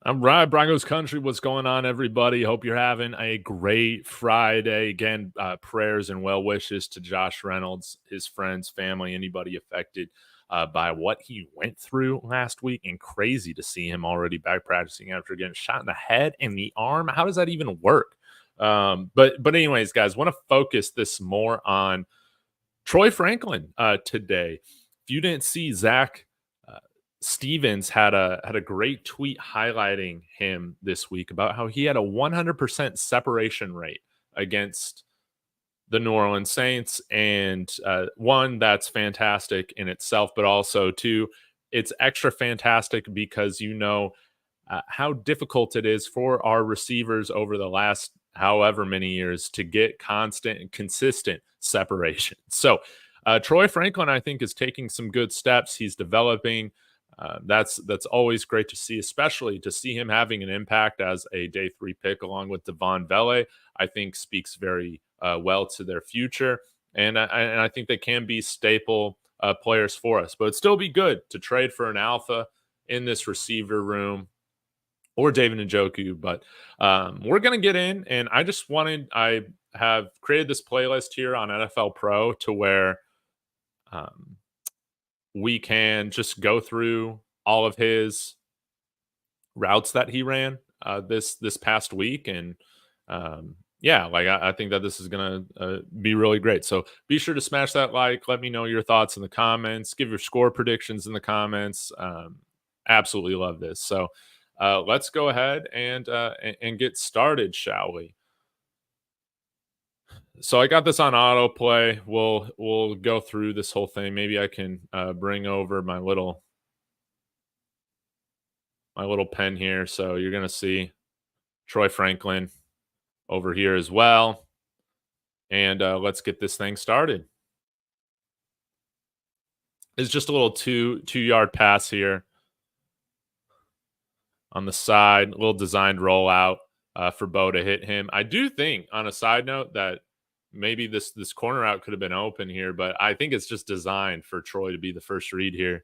All right, Broncos country, what's going on, everybody? Hope you're having a great Friday. Again, prayers and well wishes to Josh Reynolds, his friends, family, anybody affected by what he went through last week. And crazy to see him already back practicing after getting shot in the head and the arm. How does that even work? But anyways, guys, want to focus this more on Troy Franklin today. If you didn't see Zach Stevens had a great tweet highlighting him this week about how he had a 100% separation rate against the New Orleans Saints, and one, that's fantastic in itself, but also two, it's extra fantastic because how difficult it is for our receivers over the last however many years to get constant and consistent separation. So Troy Franklin, I think, is taking some good steps. He's developing. That's always great to see, especially to see him having an impact as a day 3 pick along with Devon Vele. I think speaks very well to their future, and I think they can be staple players for us. But it'd still be good to trade for an alpha in this receiver room or David Njoku. But we're gonna get in, and I have created this playlist here on NFL Pro to where we can just go through all of his routes that he ran this past week, and yeah, like I think that this is gonna be really great. So be sure to smash that like. Let me know your thoughts in the comments. Give your score predictions in the comments. Absolutely love this. So let's go ahead and get started, shall we? So I got this on autoplay. We'll go through this whole thing. Maybe I can bring over my little pen here. So you're gonna see Troy Franklin over here as well. And let's get this thing started. It's just a little two-yard pass here on the side, a little designed rollout for Bo to hit him. I do think, on a side note, that maybe this corner out could have been open here, but I think it's just designed for Troy to be the first read here.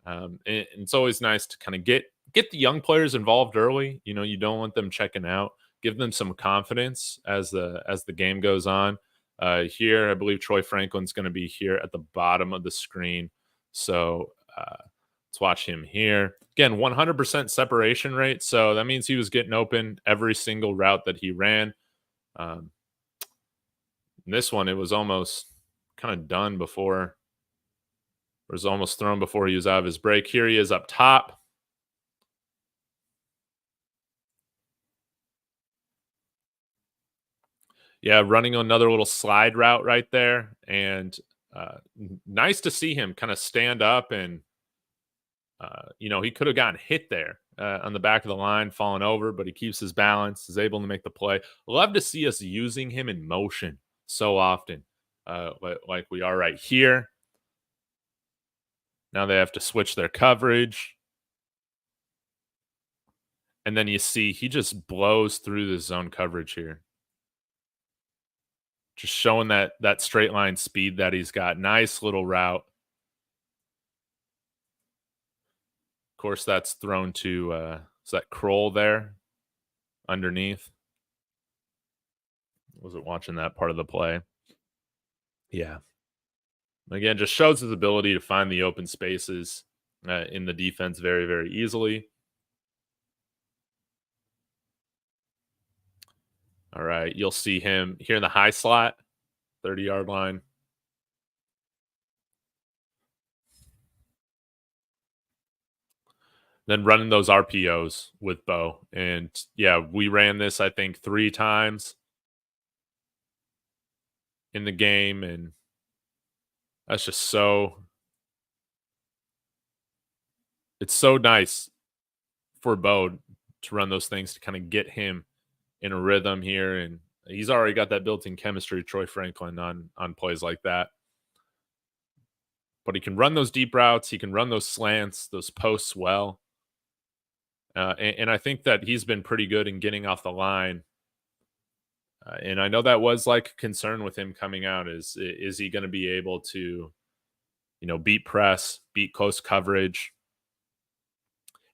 And it's always nice to kind of get the young players involved early. You don't want them checking out. Give them some confidence as the game goes on. Here, I believe Troy Franklin's going to be here at the bottom of the screen. So let's watch him here. Again, 100% separation rate. So that means he was getting open every single route that he ran. This one, it was almost kind of done before. It was almost thrown before he was out of his break. Here he is up top. Yeah, running another little slide route right there. And nice to see him kind of stand up and, he could have gotten hit there on the back of the line, falling over, but he keeps his balance, is able to make the play. Love to see us using him in motion so often, like we are right here. Now they have to switch their coverage. And then you see he just blows through the zone coverage here. Just showing that straight line speed that he's got. Nice little route. Of course, that's thrown to is that Kroll there underneath? Wasn't watching that part of the play. Yeah. Again, just shows his ability to find the open spaces in the defense very, very easily. All right, you'll see him here in the high slot, 30-yard line. Then running those RPOs with Bo. And yeah, we ran this, I think, 3 times in the game, and that's just it's so nice for Bo to run those things to kind of get him in a rhythm here. And he's already got that built-in chemistry, Troy Franklin, on plays like that. But he can run those deep routes. He can run those slants, those posts well. And I think that he's been pretty good in getting off the line. And I know that was like a concern with him coming out is he going to be able to, beat press, beat close coverage?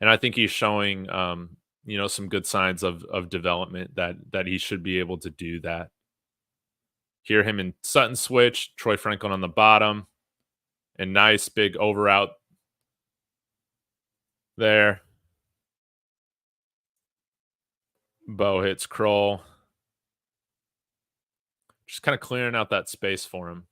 And I think he's showing, some good signs of development that he should be able to do that. Hear him and Sutton switch, Troy Franklin on the bottom, and nice big over out there. Bo hits Kroll. Just kind of clearing out that space for him.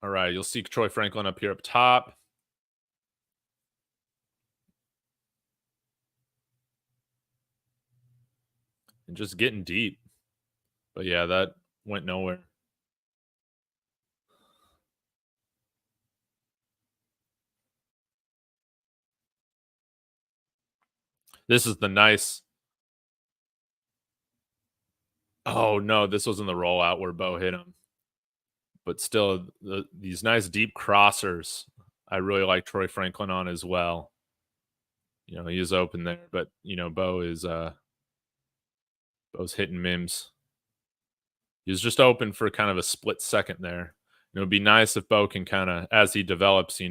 All right, you'll see Troy Franklin up here up top. And just getting deep. But yeah, that went nowhere. This is the nice. Oh no, this wasn't the rollout where Bo hit him. But still, these nice deep crossers. I really like Troy Franklin on as well. He is open there, but Bo's hitting Mims. He was just open for kind of a split second there. It would be nice if Bo can kind of, as he develops, he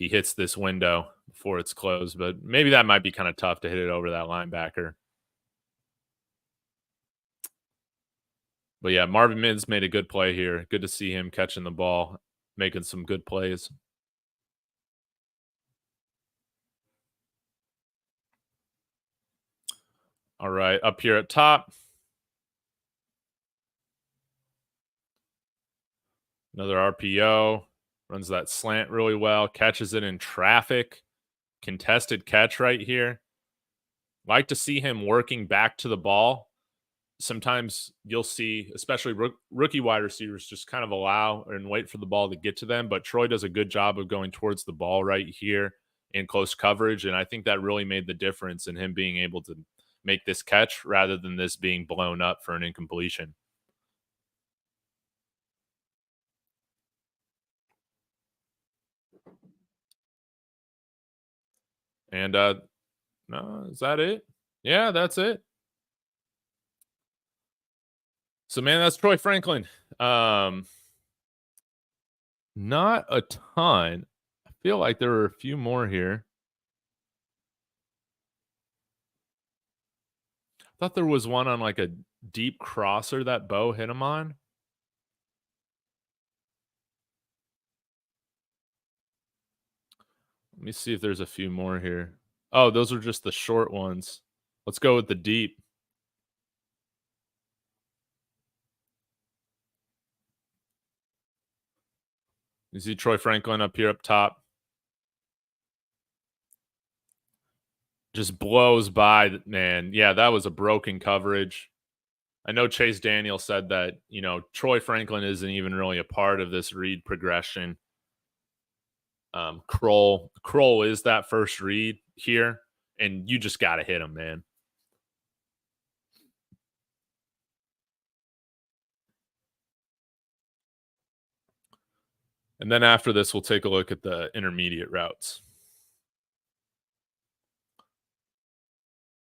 hits this window before it's closed. But maybe that might be kind of tough to hit it over that linebacker. But yeah, Marvin Mims made a good play here. Good to see him catching the ball, making some good plays. All right, up here at top. Another RPO. Runs that slant really well. Catches it in traffic. Contested catch right here. Like to see him working back to the ball. Sometimes you'll see, especially rookie wide receivers, just kind of allow and wait for the ball to get to them. But Troy does a good job of going towards the ball right here in close coverage. And I think that really made the difference in him being able to make this catch rather than this being blown up for an incompletion. And no, is that it? Yeah, that's it. So man, that's Troy Franklin. Not a ton. I feel like there were a few more here. I thought there was one on like a deep crosser that Bo hit him on. Let me see if there's a few more here. Oh, those are just the short ones. Let's go with the deep. You see Troy Franklin up here up top. Just blows by, man. Yeah, that was a broken coverage. I know Chase Daniel said that, Troy Franklin isn't even really a part of this read progression. Kroll is that first read here, and you just got to hit him, man. And then after this, we'll take a look at the intermediate routes.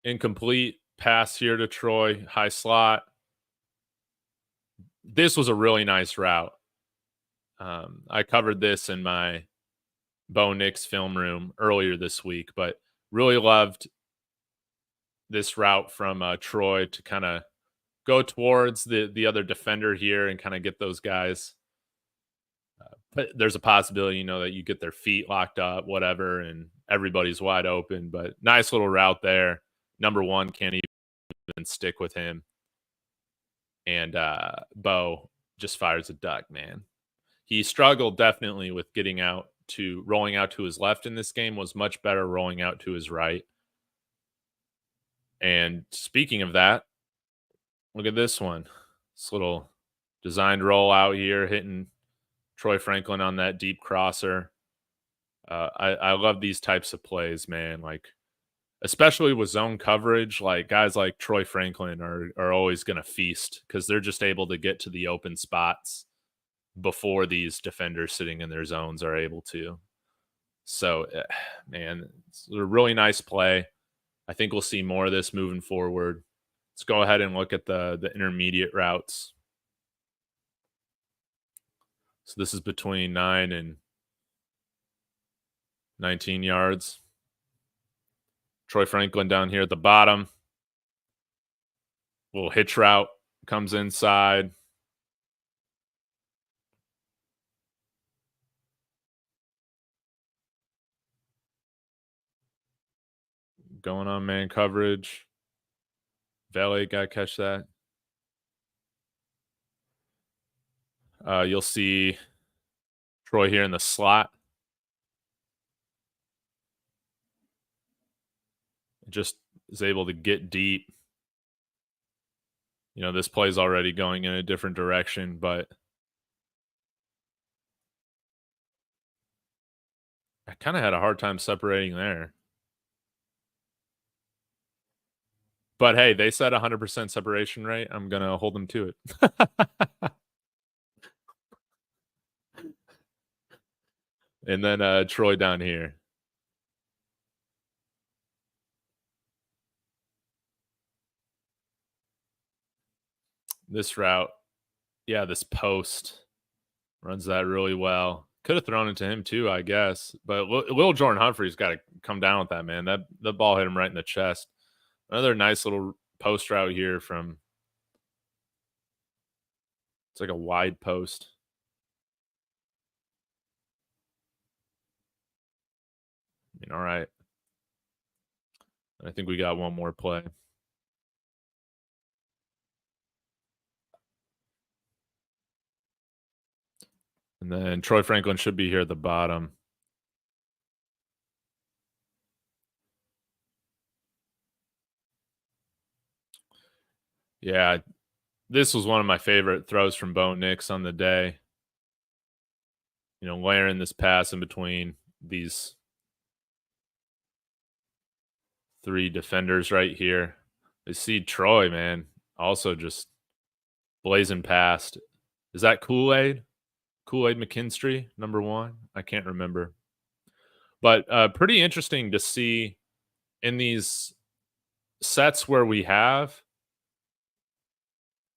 Incomplete pass here to Troy, high slot. This was a really nice route. I covered this in my Bo Nix film room earlier this week, but really loved this route from Troy to kind of go towards the other defender here and kind of get those guys. But there's a possibility, that you get their feet locked up, whatever, and everybody's wide open. But nice little route there. Number one can't even stick with him. And Bo just fires a duck, man. He struggled definitely with rolling out to his left in this game, was much better rolling out to his right. And speaking of that, look at this one. This little designed roll out here, hitting Troy Franklin on that deep crosser. I love these types of plays, man. Like, especially with zone coverage, like guys like Troy Franklin are always going to feast because they're just able to get to the open spots before these defenders sitting in their zones are able to. So, man, it's a really nice play. I think we'll see more of this moving forward. Let's go ahead and look at the intermediate routes. So this is between 9 and 19 yards. Troy Franklin down here at the bottom. Little hitch route comes inside. Going on man coverage. Valet guy catch that. You'll see Troy here in the slot. Just is able to get deep. You know, this play's already going in a different direction, but I kind of had a hard time separating there. But hey, they said 100% separation rate. I'm going to hold them to it. And then Troy down here. This route, yeah, this post runs that really well. Could have thrown it to him too, I guess. But little Jordan Humphrey's got to come down with that, man. The ball hit him right in the chest. Another nice little post route here from. It's like a wide post. I mean, all right. I think we got one more play. And then Troy Franklin should be here at the bottom. Yeah, this was one of my favorite throws from Bo Nix on the day. You know, layering this pass in between these three defenders right here. I see Troy, man, also just blazing past. Is that Kool-Aid? Kool-Aid McKinstry, number 1? I can't remember. But pretty interesting to see in these sets where we have,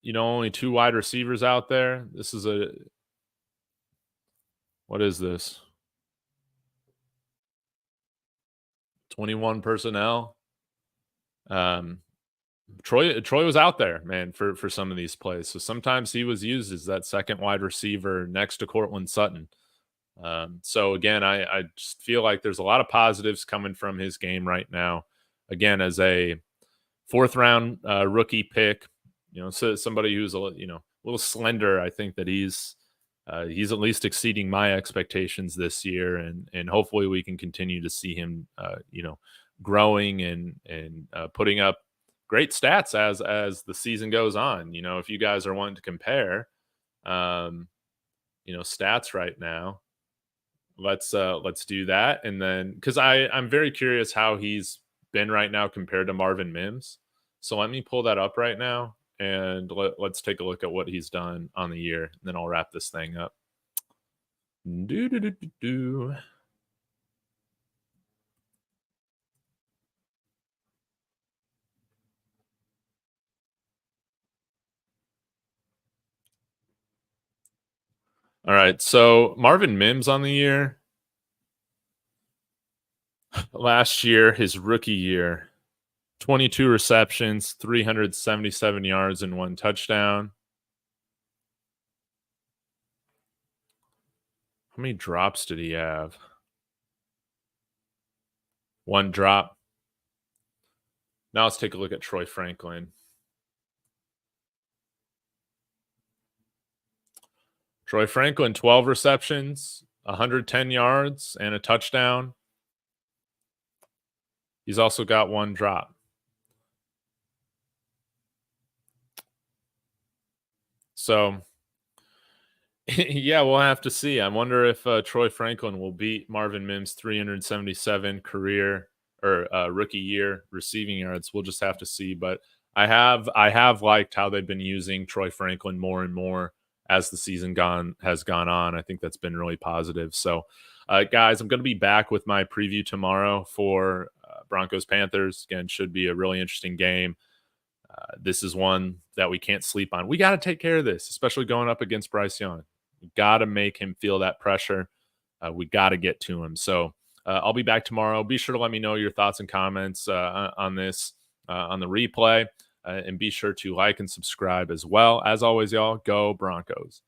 you know, only 2 wide receivers out there. This is what is this? 21 personnel. Troy was out there, man, for some of these plays. So sometimes he was used as that second wide receiver next to Cortland Sutton. So again, I just feel like there's a lot of positives coming from his game right now. Again, as a 4th round rookie pick, you know, so somebody who's a little slender, I think that he's at least exceeding my expectations this year, and hopefully we can continue to see him, growing and putting up great stats as the season goes on. You know, if you guys are wanting to compare, stats right now, let's do that. And then, because I'm very curious how he's been right now compared to Marvin Mims. So let me pull that up right now, and let's take a look at what he's done on the year, and then I'll wrap this thing up. All right, so Marvin Mims on the year, last year, his rookie year, 22 receptions, 377 yards, and 1 touchdown. How many drops did he have? 1 drop. Now let's take a look at Troy Franklin. Troy Franklin, 12 receptions, 110 yards, and a touchdown. He's also got 1 drop. So, yeah, we'll have to see. I wonder if Troy Franklin will beat Marvin Mims' 377 career or rookie year receiving yards. We'll just have to see. But I have liked how they've been using Troy Franklin more and more as the season has gone on. I think that's been really positive. So, guys, I'm going to be back with my preview tomorrow for Broncos Panthers. Again, should be a really interesting game. This is one that we can't sleep on. We got to take care of this, especially going up against Bryce Young. We got to make him feel that pressure. We got to get to him. So I'll be back tomorrow. Be sure to let me know your thoughts and comments on this, on the replay. And be sure to like and subscribe as well. As always, y'all, go Broncos.